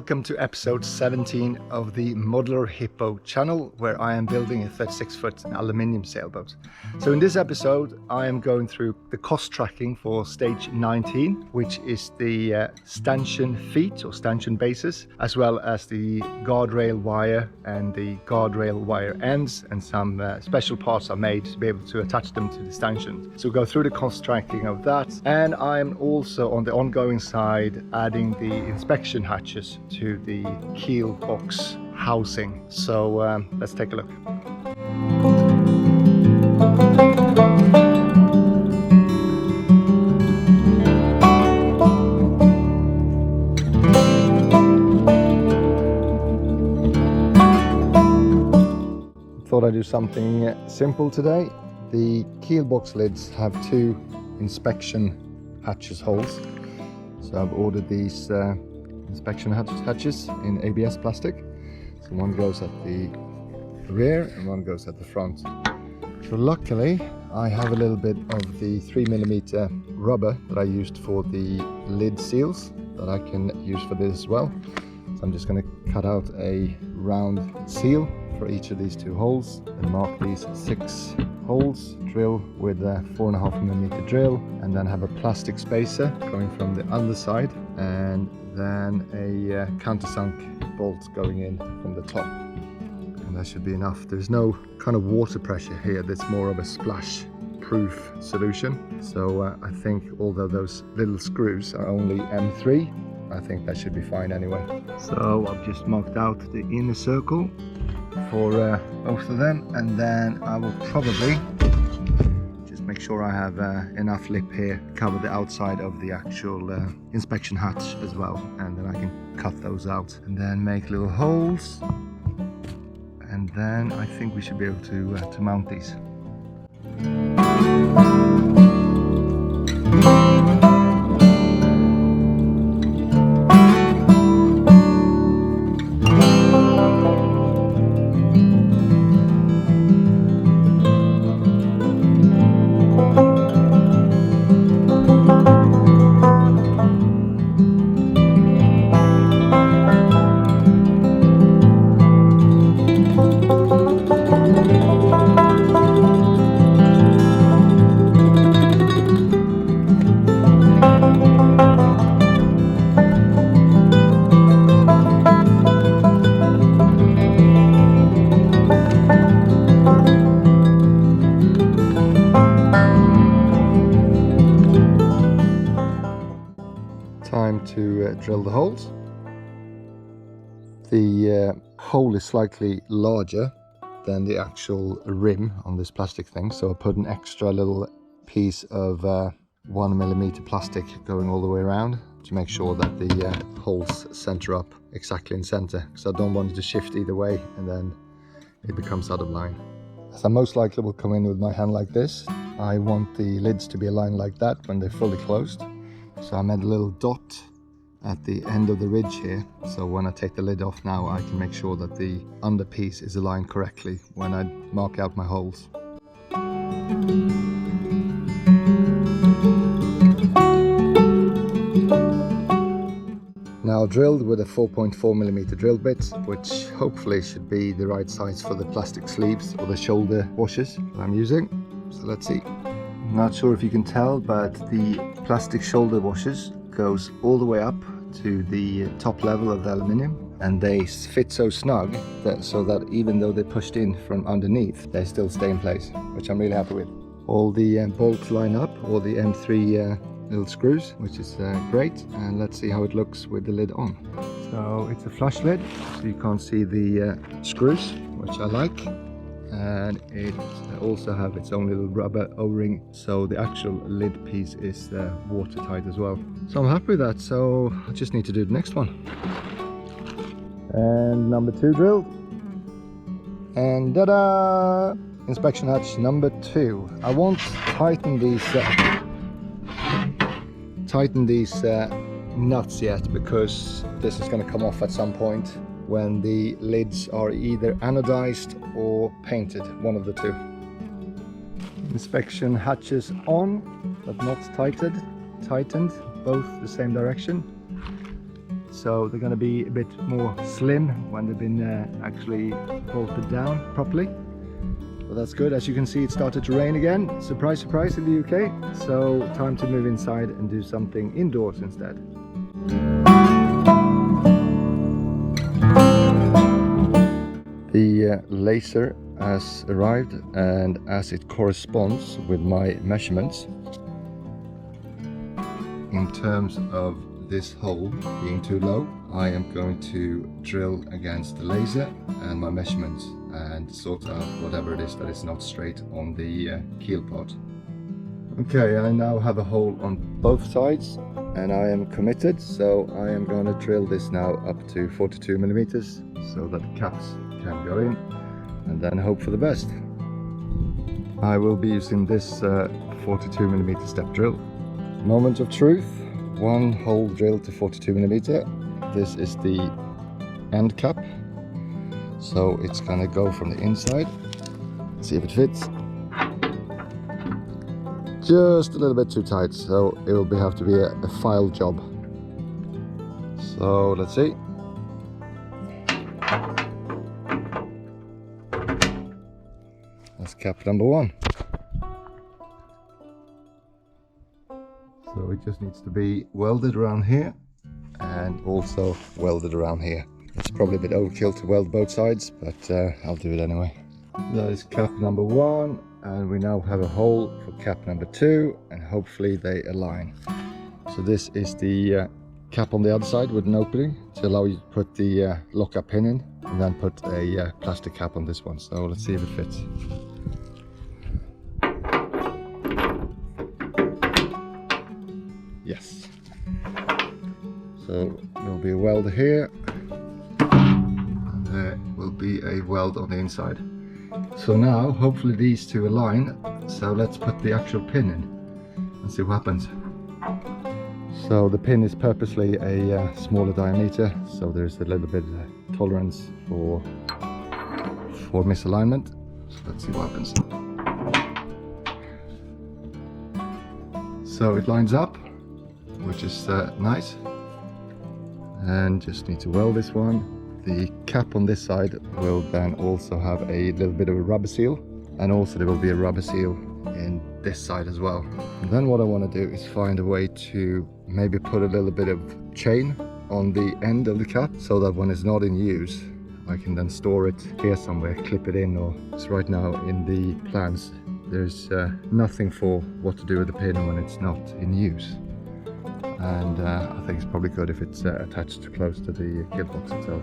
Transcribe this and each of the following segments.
Welcome to episode 17 of the Modular Hippo channel, where I am building a 36-foot aluminium sailboat. So in this episode I am going through the cost tracking for stage 19, which is the stanchion feet or stanchion bases, as well as the guardrail wire and the guardrail wire ends, and some special parts are made to be able to attach them to the stanchion. So we'll go through the cost tracking of that, and I'm also on the ongoing side adding the inspection hatches to the keel box housing. So let's take a look. Thought I'd do something simple today. The keel box lids have two inspection hatches holes, so I've ordered these inspection hatches in ABS plastic. So one goes at the rear and one goes at the front. So luckily I have a little bit of the 3mm rubber that I used for the lid seals that I can use for this as well. So I'm just going to cut out a round seal for each of these two holes and mark these 6 holes, drill with a 4.5mm drill, and then have a plastic spacer going from the underside, and then a countersunk bolt going in from the top. And that should be enough. There's no kind of water pressure here, that's more of a splash proof solution. So I think although those little screws are only M3, I think that should be fine anyway. So I've just marked out the inner circle for both of them, and then I will probably just make sure I have enough lip here to cover the outside of the actual inspection hatch as well, and then I can cut those out and then make little holes, and then I think we should be able to mount these. Time to drill the holes. The hole is slightly larger than the actual rim on this plastic thing, so I put an extra little piece of 1mm plastic going all the way around to make sure that the holes center up exactly in center, because I don't want it to shift either way and then it becomes out of line. As I most likely will come in with my hand like this, I want the lids to be aligned like that when they're fully closed. So I made a little dot at the end of the ridge here, so when I take the lid off now I can make sure that the under piece is aligned correctly when I mark out my holes. Now drilled with a 4.4mm drill bit, which hopefully should be the right size for the plastic sleeves or the shoulder washers that I'm using. So let's see. Not sure if you can tell, but the plastic shoulder washers goes all the way up to the top level of the aluminium, and they fit so snug so that even though they're pushed in from underneath, they still stay in place, which I'm really happy with. All the bolts line up, all the M3 little screws, which is great, and let's see how it looks with the lid on. So it's a flush lid, so you can't see the screws, which I like. And it also have its own little rubber O-ring, so the actual lid piece is watertight as well. So I'm happy with that, so I just need to do the next one. And number 2 drilled. And ta-da! Inspection hatch number 2. I won't tighten these nuts yet, because this is going to come off at some point when the lids are either anodized or painted, one of the two. Inspection hatches on, but not tightened, both the same direction. so they're going to be a bit more slim when they've been actually bolted down properly. But that's good. As you can see, it started to rain again. Surprise, surprise in the UK. So time to move inside and do something indoors instead. The laser has arrived, and as it corresponds with my measurements in terms of this hole being too low, I am going to drill against the laser and my measurements and sort out whatever it is that is not straight on the keel part. Okay, I now have a hole on both sides and I am committed, so I am going to drill this now up to 42 millimeters so that the caps can go in, and then hope for the best. I will be using this 42 millimeter step drill. Moment of truth. One hole drill to 42 millimeter. This is the end cap, so it's gonna go from the inside. Let's see if it fits. Just a little bit too tight, so it will have to be a file job. So let's see. That's cap number one. So it just needs to be welded around here and also welded around here. It's probably a bit overkill to weld both sides, but I'll do it anyway. That is cap number one, and we now have a hole for cap number two, and hopefully they align. So this is the cap on the other side with an opening to allow you to put the lock-up pin in, and then put a plastic cap on this one. So let's see if it fits. Yes. So there will be a weld here, and there will be a weld on the inside. So now hopefully these two align, so let's put the actual pin in and see what happens. So the pin is purposely a smaller diameter, so there's a little bit of tolerance for misalignment. So let's see what happens. So it lines up, which is nice, and just need to weld this one. The cap on this side will then also have a little bit of a rubber seal, and also there will be a rubber seal in this side as well. And then what I want to do is find a way to maybe put a little bit of chain on the end of the cap, so that when it's not in use I can then store it here somewhere, clip it in, or because right now in the plans there's nothing for what to do with the pin when it's not in use. And I think it's probably good if it's attached close to the gearbox itself.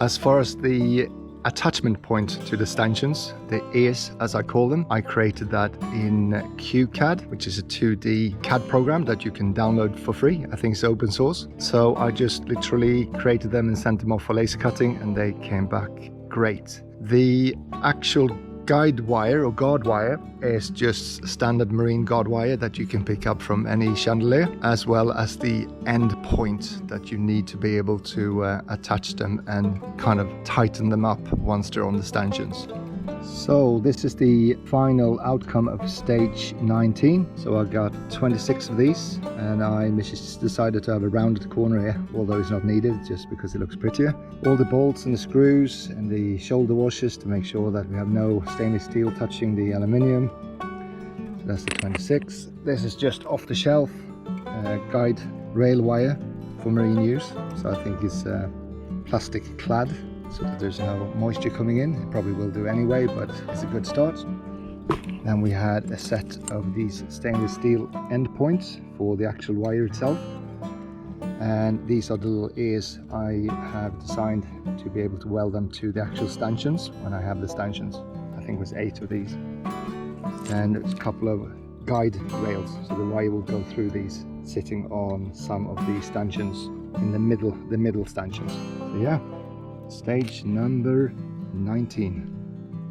As far as the attachment point to the stanchions, the ears as I call them, I created that in 𝐾𝐨𝐽, which is a 2D CAD program that you can download for free. I think it's open source. So I just literally created them and sent them off for laser cutting, and they came back great. The actual guide wire or guard wire is just standard marine guard wire that you can pick up from any chandelier, as well as the end point that you need to be able to attach them and kind of tighten them up once they're on the stanchions. So this is the final outcome of stage 19. So I got 26 of these, and I decided to have a rounded corner here, although it's not needed, just because it looks prettier. All the bolts and the screws and the shoulder washers to make sure that we have no stainless steel touching the aluminium. So that's the 26. This is just off the shelf guide rail wire for marine use. So I think it's plastic clad, so that there's no moisture coming in. It probably will do anyway, but it's a good start. Then we had a set of these stainless steel end points for the actual wire itself. And these are the little ears I have designed to be able to weld them to the actual stanchions when I have the stanchions. I think it was 8 of these. And a couple of guide rails, so the wire will go through these, sitting on some of these stanchions in the middle stanchions. So yeah. Stage number 19.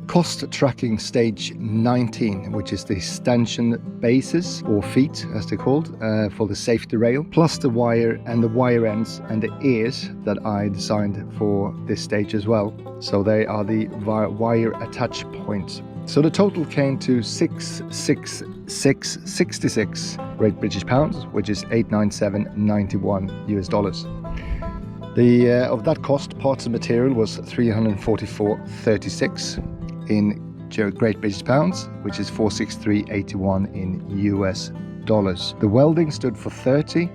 Cost tracking stage 19, which is the stanchion bases or feet as they're called, for the safety rail, plus the wire and the wire ends and the ears that I designed for this stage as well. So they are the wire attach points. So the total came to 666.66 Great British pounds, which is $897.91 US. Of that cost, parts and material was 344.36 in Great British pounds, which is 463.81 in US dollars. The welding stood for £30,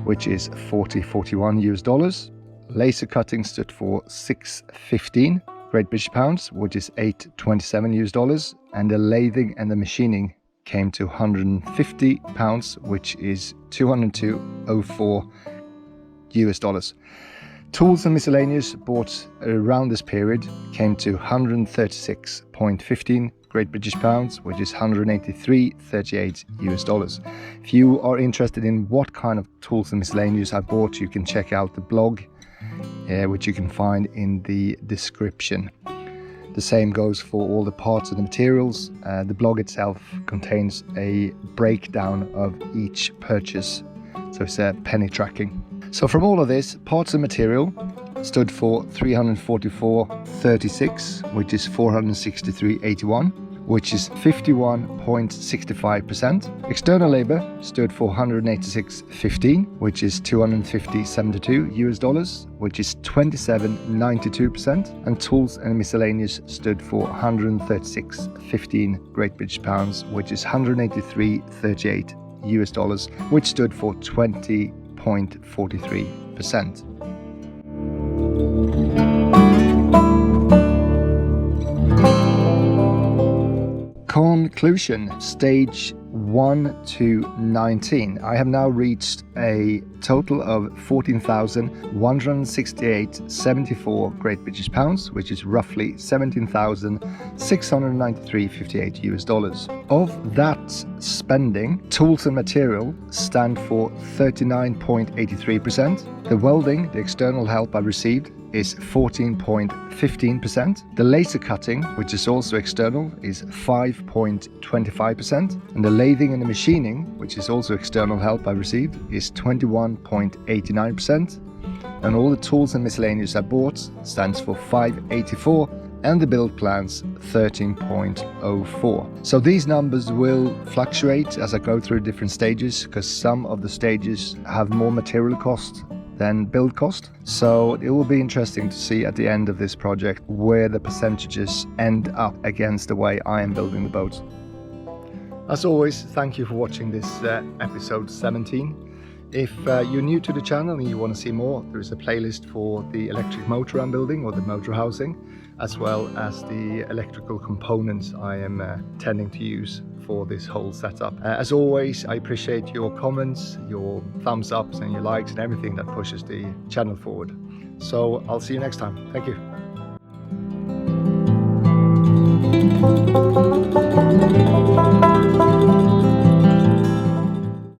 which is 40.41 US dollars. Laser cutting stood for 615 Great British pounds, which is 827 US dollars, and the lathing and the machining came to £150, which is 202.04 US dollars. Tools and miscellaneous bought around this period came to 136.15 Great British pounds, which is 183.38 US dollars. If you are interested in what kind of tools and miscellaneous I bought, you can check out the blog, which you can find in the description. The same goes for all the parts and the materials. The blog itself contains a breakdown of each purchase, so it's a penny tracking. So from all of this, parts and material stood for 344.36, which is 463.81, which is 51.65%. External labor stood for 186.15, which is 250.72 US dollars, which is 27.92%. And tools and miscellaneous stood for 136.15 Great British pounds, which is 183.38 US dollars, which stood for 20.43%. Conclusion, stage 1 to 19. I have now reached a total of 14,168.74 Great British pounds, which is roughly 17,693.58 US dollars. Of that spending, tools and material stand for 39.83%. The welding, the external help I received, is 14.15%. The laser cutting, which is also external, is 5.25%. And the lathing and the machining, which is also external help I received, is 21.89%. And all the tools and miscellaneous I bought stands for 5.84%. And the build plans 13.04. So these numbers will fluctuate as I go through different stages, because some of the stages have more material cost than build cost. So it will be interesting to see at the end of this project where the percentages end up against the way I am building the boat. As always, thank you for watching this episode 17. If you're new to the channel and you want to see more, there is a playlist for the electric motor I'm building, or the motor housing, as well as the electrical components I am intending to use for this whole setup. As always, I appreciate your comments, your thumbs ups and your likes and everything that pushes the channel forward. So I'll see you next time. Thank you.